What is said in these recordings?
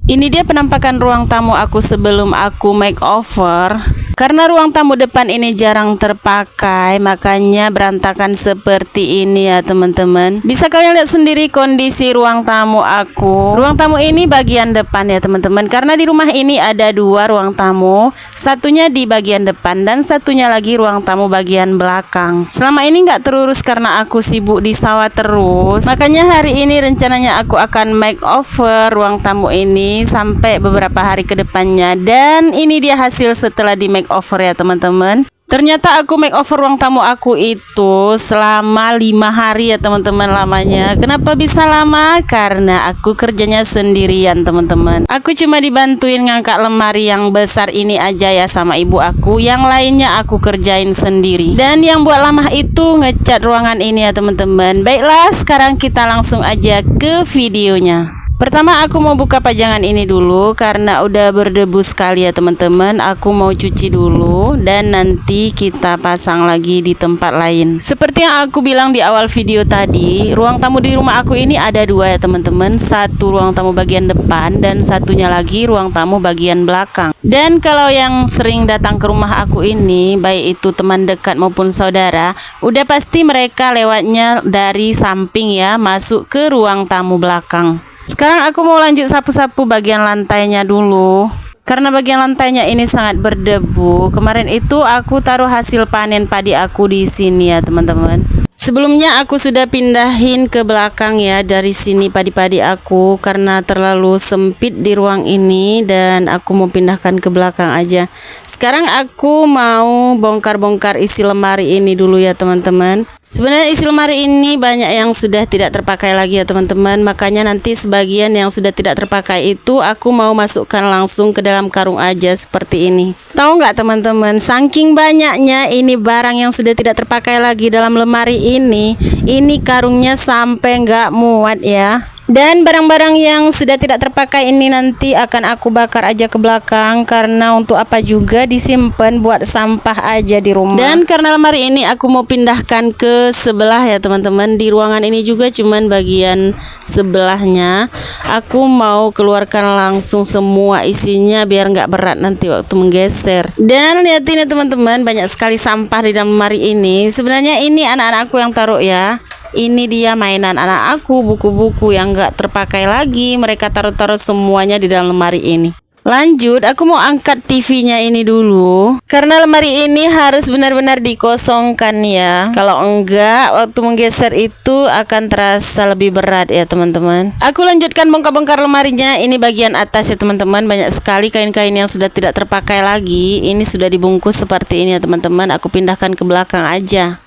Ini dia penampakan ruang tamu aku sebelum aku makeover. Karena ruang tamu depan ini jarang terpakai, makanya berantakan seperti ini ya teman-teman. Bisa kalian lihat sendiri kondisi ruang tamu aku. Ruang tamu ini bagian depan ya teman-teman. Karena di rumah ini ada dua ruang tamu, satunya di bagian depan dan satunya lagi ruang tamu bagian belakang. Selama ini nggak terurus karena aku sibuk di sawah terus. Makanya hari ini rencananya aku akan makeover ruang tamu ini sampai beberapa hari ke depannya. Dan ini dia hasil setelah di makeover ya teman-teman. Ternyata aku makeover ruang tamu aku itu selama 5 hari ya teman-teman lamanya. Kenapa bisa lama? Karena aku kerjanya sendirian teman-teman. Aku cuma dibantuin ngangkat lemari yang besar ini aja ya sama ibu aku. Yang lainnya aku kerjain sendiri. Dan yang buat lama itu ngecat ruangan ini ya teman-teman. Baiklah, sekarang kita langsung aja ke videonya. Pertama aku mau buka pajangan ini dulu karena udah berdebu sekali ya teman-teman. Aku mau cuci dulu dan nanti kita pasang lagi di tempat lain. Seperti yang aku bilang di awal video tadi, ruang tamu di rumah aku ini ada dua ya teman-teman. Satu ruang tamu bagian depan dan satunya lagi ruang tamu bagian belakang. Dan kalau yang sering datang ke rumah aku ini, baik itu teman dekat maupun saudara, udah pasti mereka lewatnya dari samping ya, masuk ke ruang tamu belakang. Sekarang aku mau lanjut sapu-sapu bagian lantainya dulu. Karena bagian lantainya ini sangat berdebu. Kemarin itu aku taruh hasil panen padi aku di sini ya teman-teman. Sebelumnya aku sudah pindahin ke belakang ya dari sini padi-padi aku karena terlalu sempit di ruang ini dan aku mau pindahkan ke belakang aja. Sekarang aku mau bongkar-bongkar isi lemari ini dulu ya teman-teman. Sebenarnya isi lemari ini banyak yang sudah tidak terpakai lagi ya teman-teman. Makanya nanti sebagian yang sudah tidak terpakai itu aku mau masukkan langsung ke dalam karung aja seperti ini. Tahu nggak teman-teman, saking banyaknya ini barang yang sudah tidak terpakai lagi dalam lemari ini karungnya sampai nggak muat ya. Dan barang-barang yang sudah tidak terpakai ini nanti akan aku bakar aja ke belakang. Karena untuk apa juga disimpan buat sampah aja di rumah. Dan karena lemari ini aku mau pindahkan ke sebelah ya teman-teman. Di ruangan ini juga cuman bagian sebelahnya. Aku mau keluarkan langsung semua isinya biar nggak berat nanti waktu menggeser. Dan lihat ini teman-teman, banyak sekali sampah di dalam lemari ini. Sebenarnya ini anak-anakku yang taruh ya. Ini dia mainan anak aku, buku-buku yang gak terpakai lagi. Mereka taruh-taruh semuanya di dalam lemari ini. Lanjut, aku mau angkat TV-nya ini dulu. Karena lemari ini harus benar-benar dikosongkan ya. Kalau enggak, waktu menggeser itu akan terasa lebih berat ya teman-teman. Aku lanjutkan bongkar-bongkar lemarinya. Ini bagian atas ya teman-teman. Banyak sekali kain-kain yang sudah tidak terpakai lagi. Ini sudah dibungkus seperti ini ya teman-teman. Aku pindahkan ke belakang aja.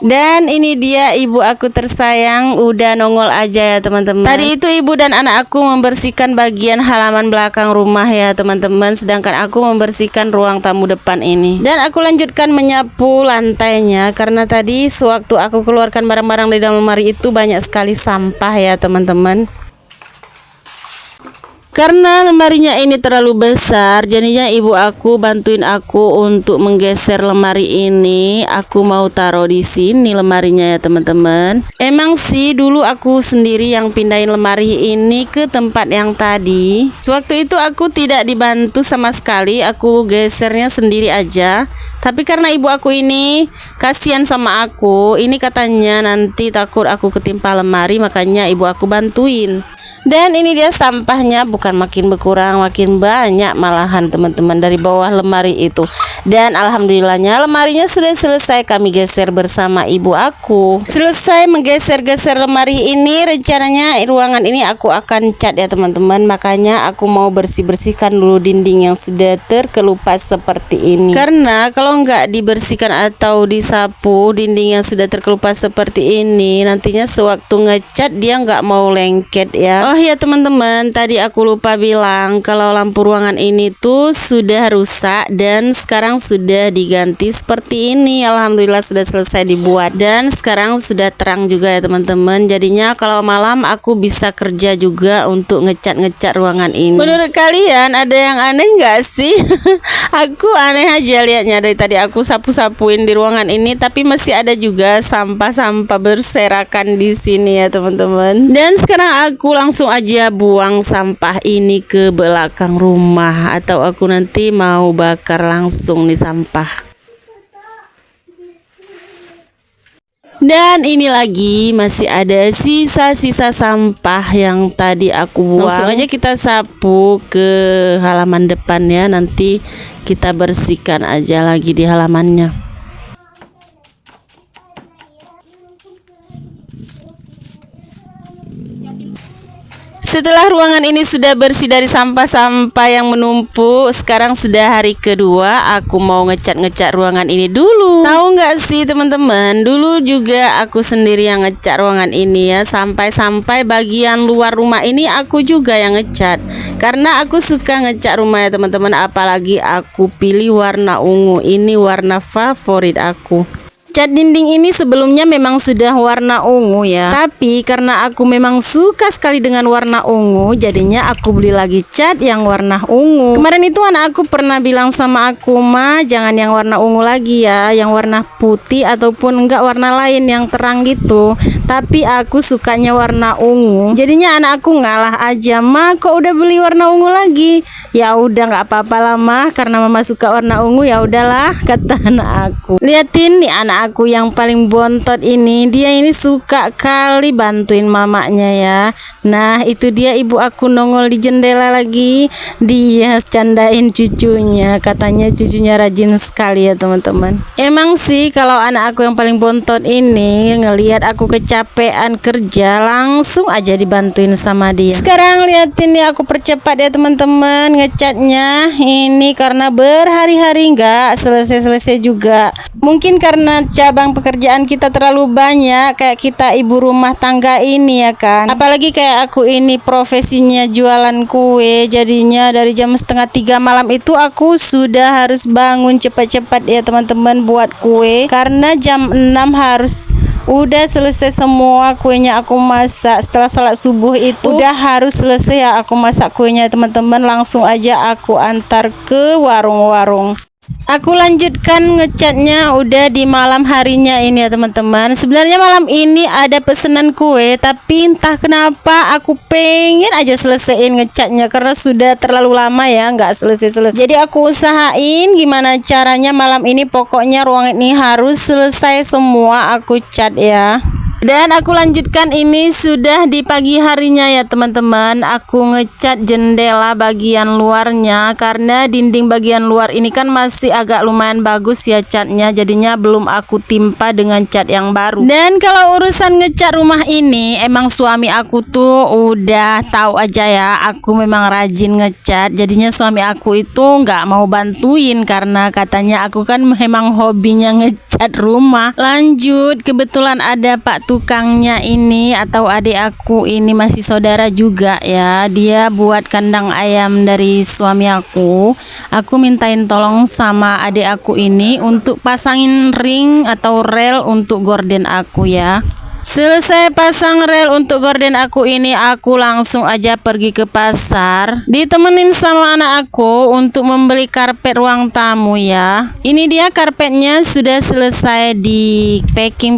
Dan ini dia ibu aku tersayang, udah nongol aja ya teman-teman. Tadi itu ibu dan anak aku membersihkan bagian halaman belakang rumah ya teman-teman. Sedangkan aku membersihkan ruang tamu depan ini. Dan aku lanjutkan menyapu lantainya. Karena tadi sewaktu aku keluarkan barang-barang di dalam lemari itu banyak sekali sampah ya teman-teman. Karena lemarinya ini terlalu besar, jadinya ibu aku bantuin aku untuk menggeser lemari ini. Aku mau taruh di sini lemarinya ya teman-teman. Emang sih dulu aku sendiri yang pindahin lemari ini ke tempat yang tadi. Sewaktu itu aku tidak dibantu sama sekali, aku gesernya sendiri aja. Tapi karena ibu aku ini kasihan sama aku, ini katanya nanti takut aku ketimpa lemari, makanya ibu aku bantuin. Dan ini dia sampahnya, bukan makin berkurang, makin banyak malahan teman-teman dari bawah lemari itu. Dan alhamdulillahnya lemarinya sudah selesai kami geser bersama ibu aku. Selesai menggeser-geser lemari ini, rencananya ruangan ini aku akan cat ya teman-teman. Makanya aku mau bersih-bersihkan dulu dinding yang sudah terkelupas seperti ini. Karena kalau nggak dibersihkan atau disapu dinding yang sudah terkelupas seperti ini, nantinya sewaktu ngecat dia nggak mau lengket ya. Oh ya teman-teman, tadi aku lupa bilang kalau lampu ruangan ini tuh sudah rusak dan sekarang sudah diganti seperti ini. Alhamdulillah sudah selesai dibuat dan sekarang sudah terang juga ya teman-teman. Jadinya kalau malam aku bisa kerja juga untuk ngecat-ngecat ruangan ini. Menurut kalian ada yang aneh nggak sih? Aku aneh aja liatnya. Dari tadi aku sapu-sapuin di ruangan ini tapi masih ada juga sampah-sampah berserakan di sini ya teman-teman. Dan sekarang aku langsung aja buang sampah ini ke belakang rumah, atau aku nanti mau bakar langsung nih sampah. Dan ini lagi masih ada sisa-sisa sampah yang tadi aku buang. Langsung aja kita sapu ke halaman depannya, nanti kita bersihkan aja lagi di halamannya. Setelah ruangan ini sudah bersih dari sampah-sampah yang menumpuk, sekarang sudah hari kedua, aku mau ngecat ruangan ini dulu. Tahu nggak sih teman-teman, dulu juga aku sendiri yang ngecat ruangan ini ya, sampai bagian luar rumah ini aku juga yang ngecat. Karena aku suka ngecat rumah ya teman-teman, apalagi aku pilih warna ungu, ini warna favorit aku. Cat dinding ini sebelumnya memang sudah warna ungu ya, tapi karena aku memang suka sekali dengan warna ungu, jadinya aku beli lagi cat yang warna ungu. Kemarin itu anak aku pernah bilang sama aku, "Ma, jangan yang warna ungu lagi ya, yang warna putih ataupun enggak warna lain yang terang gitu." Tapi aku sukanya warna ungu. Jadinya anak aku ngalah aja, "Ma, kok udah beli warna ungu lagi?" Ya udah, nggak apa-apa lah Mah, karena Mama suka warna ungu ya udahlah, kata anak aku. Liatin nih anak aku yang paling bontot ini, dia ini suka kali bantuin mamanya ya. Nah itu dia ibu aku nongol di jendela lagi, dia candain cucunya, katanya cucunya rajin sekali ya teman-teman. Emang sih kalau anak aku yang paling bontot ini ngelihat aku kecapean kerja, langsung aja dibantuin sama dia. Sekarang liatin nih aku percepat ya teman-teman ngecatnya ini, karena berhari-hari nggak selesai-selesai juga. Mungkin karena cabang pekerjaan kita terlalu banyak, kayak kita ibu rumah tangga ini ya kan. Apalagi kayak aku ini profesinya jualan kue, jadinya dari jam 2:30 malam itu aku sudah harus bangun cepat-cepat ya teman-teman buat kue, karena jam 6 harus udah selesai semua kuenya aku masak. Setelah sholat subuh itu udah harus selesai ya aku masak kuenya teman-teman, langsung aja aku antar ke warung-warung. Aku lanjutkan ngecatnya udah di malam harinya ini ya teman-teman. Sebenarnya malam ini ada pesanan kue, tapi entah kenapa aku pengen aja selesaiin ngecatnya karena sudah terlalu lama ya nggak selesai-selesai. Jadi aku usahain gimana caranya malam ini, pokoknya ruangan ini harus selesai semua aku cat ya. Dan aku lanjutkan ini sudah di pagi harinya ya teman-teman. Aku ngecat jendela bagian luarnya, karena dinding bagian luar ini kan masih agak lumayan bagus ya catnya, jadinya belum aku timpa dengan cat yang baru. Dan kalau urusan ngecat rumah ini, emang suami aku tuh udah tahu aja ya, aku memang rajin ngecat. Jadinya suami aku itu nggak mau bantuin karena katanya aku kan memang hobinya ngecat rumah. Lanjut, kebetulan ada Pak tukangnya ini atau adik aku ini masih saudara juga ya, dia buat kandang ayam dari suami aku. Aku mintain tolong sama adik aku ini untuk pasangin ring atau rel untuk gorden aku ya. Selesai pasang rel untuk gorden aku ini, aku langsung aja pergi ke pasar, ditemenin sama anak aku untuk membeli karpet ruang tamu ya. Ini dia karpetnya sudah selesai di packing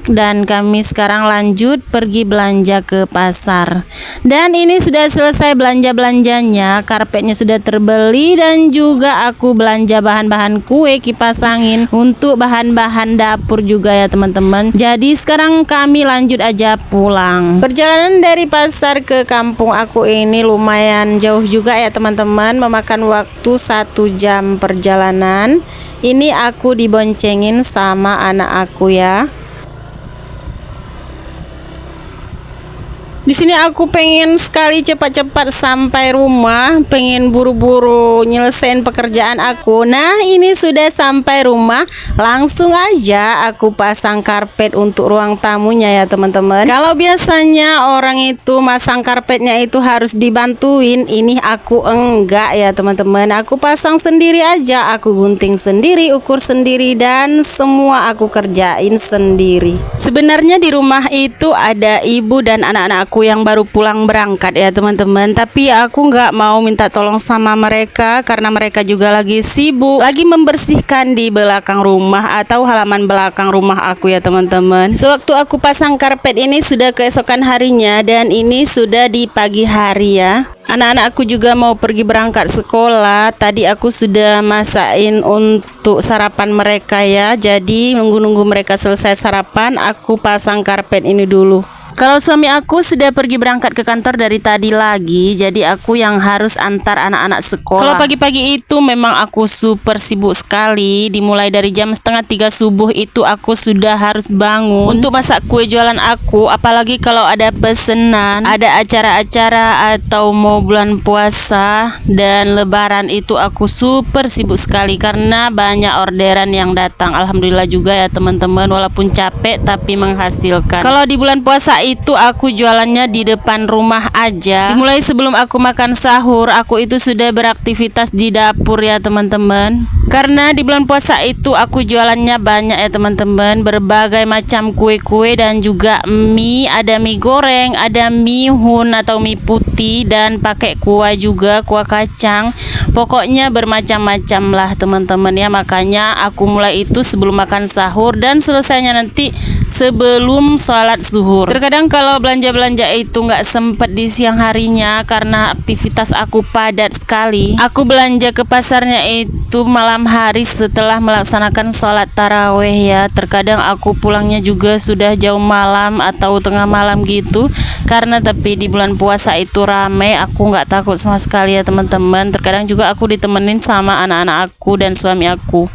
dan kami sekarang lanjut pergi belanja ke pasar. Dan ini sudah selesai belanja-belanjanya, karpetnya sudah terbeli dan juga aku belanja bahan-bahan kue, kipas angin, untuk bahan-bahan dapur juga ya teman-teman. Jadi sekarang kami lanjut aja pulang. Perjalanan dari pasar ke kampung aku ini lumayan jauh juga ya teman-teman, memakan waktu 1 jam perjalanan. Ini aku diboncengin sama anak aku ya. Di sini aku pengen sekali cepat-cepat sampai rumah, pengen buru-buru nyelesain pekerjaan aku. Nah, ini sudah sampai rumah, langsung aja aku pasang karpet untuk ruang tamunya ya teman-teman. Kalau biasanya orang itu masang karpetnya itu harus dibantuin, ini aku enggak ya teman-teman. Aku pasang sendiri aja, aku gunting sendiri, ukur sendiri, dan semua aku kerjain sendiri. Sebenarnya di rumah itu ada ibu dan anak-anak aku aku yang baru pulang berangkat ya teman-teman. Tapi aku nggak mau minta tolong sama mereka karena mereka juga lagi sibuk, lagi membersihkan di belakang rumah atau halaman belakang rumah aku ya teman-teman. Sewaktu aku pasang karpet ini sudah keesokan harinya dan ini sudah di pagi hari ya. Anak-anak aku juga mau pergi berangkat sekolah. Tadi aku sudah masakin untuk sarapan mereka ya. Jadi nunggu-nunggu mereka selesai sarapan, aku pasang karpet ini dulu. Kalau suami aku sudah pergi berangkat ke kantor dari tadi lagi, jadi aku yang harus antar anak-anak sekolah. Kalau pagi-pagi itu memang aku super sibuk sekali. Dimulai dari jam 2:30 subuh itu aku sudah harus bangun untuk masak kue jualan aku. Apalagi kalau ada pesanan, ada acara-acara atau mau bulan puasa dan lebaran itu aku super sibuk sekali karena banyak orderan yang datang. Alhamdulillah juga ya teman-teman, walaupun capek tapi menghasilkan. Kalau di bulan puasa itu aku jualannya di depan rumah aja. Dimulai sebelum aku makan sahur, aku itu sudah beraktivitas di dapur ya teman-teman. Karena di bulan puasa itu aku jualannya banyak ya teman-teman, berbagai macam kue-kue dan juga mie, ada mie goreng, ada mie hun atau mie putih dan pakai kuah juga, kuah kacang. Pokoknya bermacam-macam lah teman-teman ya. Makanya aku mulai itu sebelum makan sahur dan selesainya nanti sebelum sholat zuhur. Terkadang kalau belanja-belanja itu nggak sempet di siang harinya karena aktivitas aku padat sekali. Aku belanja ke pasarnya itu malam hari setelah melaksanakan sholat taraweh ya. Terkadang aku pulangnya juga sudah jauh malam atau tengah malam gitu. Karena tapi di bulan puasa itu ramai, aku nggak takut sama sekali ya teman-teman. Terkadang juga aku ditemenin sama anak-anak aku dan suami aku.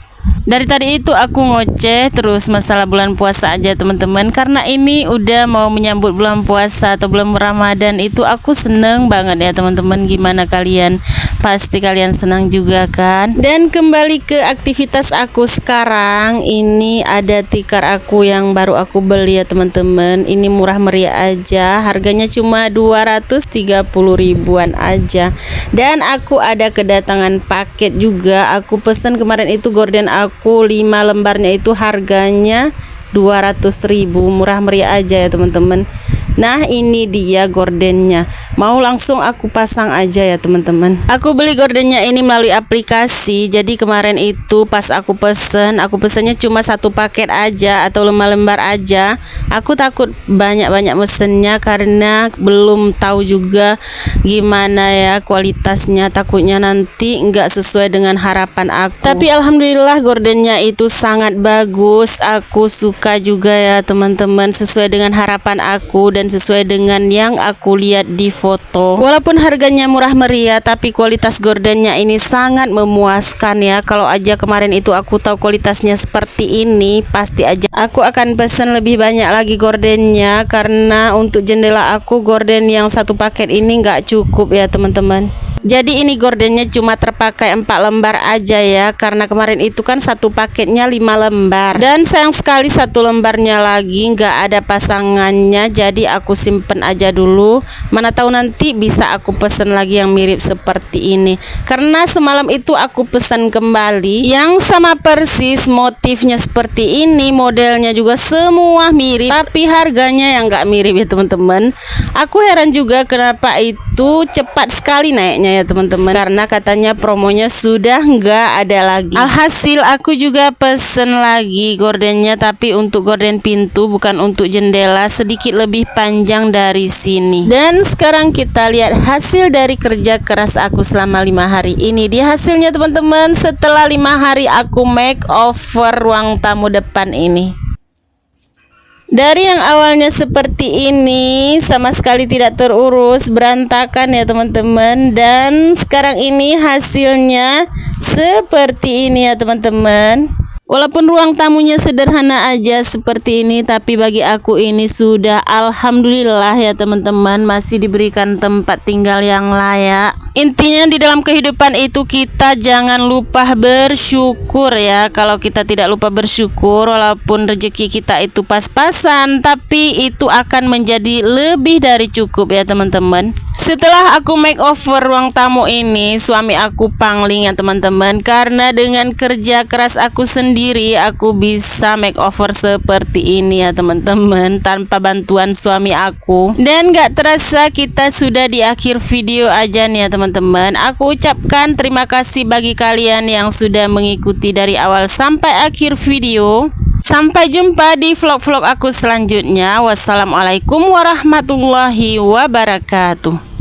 Dari tadi itu aku ngoceh terus masalah bulan puasa aja teman-teman, karena ini udah mau menyambut bulan puasa atau bulan Ramadan. Itu aku seneng banget ya teman-teman. Gimana kalian? Pasti kalian senang juga kan? Dan kembali ke aktivitas aku sekarang. Ini ada tikar aku yang baru aku beli ya teman-teman. Ini murah meriah aja, harganya cuma 230 ribuan aja. Dan aku ada kedatangan paket juga. Aku pesen kemarin itu gorden aku 5 lembarnya itu harganya 200 ribu, murah meriah aja ya teman-teman. Nah ini dia gordennya, mau langsung aku pasang aja ya teman-teman. Aku beli gordennya ini melalui aplikasi. Jadi kemarin itu pas aku pesennya cuma 1 paket aja atau 5 lembar aja. Aku takut banyak-banyak mesennya karena belum tahu juga gimana ya kualitasnya, takutnya nanti nggak sesuai dengan harapan aku. Tapi alhamdulillah gordennya itu sangat bagus, aku suka juga ya teman-teman, sesuai dengan harapan aku dan sesuai dengan yang aku lihat di foto. Walaupun harganya murah meriah tapi kualitas gordennya ini sangat memuaskan ya. Kalau aja kemarin itu aku tahu kualitasnya seperti ini, pasti aja aku akan pesan lebih banyak lagi gordennya, karena untuk jendela aku gorden yang 1 paket ini nggak cukup ya teman-teman. Jadi ini gordennya cuma terpakai 4 lembar aja ya, karena kemarin itu kan 1 paketnya 5 lembar. Dan sayang sekali 1 lembarnya lagi nggak ada pasangannya, jadi aku simpen aja dulu. Mana tahu nanti bisa aku pesen lagi yang mirip seperti ini. Karena semalam itu aku pesan kembali yang sama persis, motifnya seperti ini, modelnya juga semua mirip, tapi harganya yang nggak mirip ya teman-teman. Aku heran juga kenapa itu cepat sekali naiknya ya teman-teman, karena katanya promonya sudah nggak ada lagi. Alhasil aku juga pesen lagi gordennya, tapi untuk gorden pintu bukan untuk jendela, sedikit lebih panjang dari sini. Dan sekarang kita lihat hasil dari kerja keras aku selama 5 hari ini. Dia hasilnya teman-teman, setelah 5 hari aku make over ruang tamu depan ini. Dari yang awalnya seperti ini, sama sekali tidak terurus, berantakan ya teman-teman. Dan sekarang ini hasilnya seperti ini ya teman-teman. Walaupun ruang tamunya sederhana aja seperti ini, tapi bagi aku ini sudah alhamdulillah ya teman-teman, masih diberikan tempat tinggal yang layak. Intinya di dalam kehidupan itu kita jangan lupa bersyukur ya. Kalau kita tidak lupa bersyukur, walaupun rezeki kita itu pas-pasan, tapi itu akan menjadi lebih dari cukup ya teman-teman. Setelah aku make over ruang tamu ini, suami aku pangling ya teman-teman, karena dengan kerja keras aku sendiri sendiri aku bisa makeover seperti ini ya teman-teman, tanpa bantuan suami aku. Dan gak terasa kita sudah di akhir video aja nih ya teman-teman. Aku ucapkan terima kasih bagi kalian yang sudah mengikuti dari awal sampai akhir video. Sampai jumpa di vlog-vlog aku selanjutnya. Wassalamualaikum warahmatullahi wabarakatuh.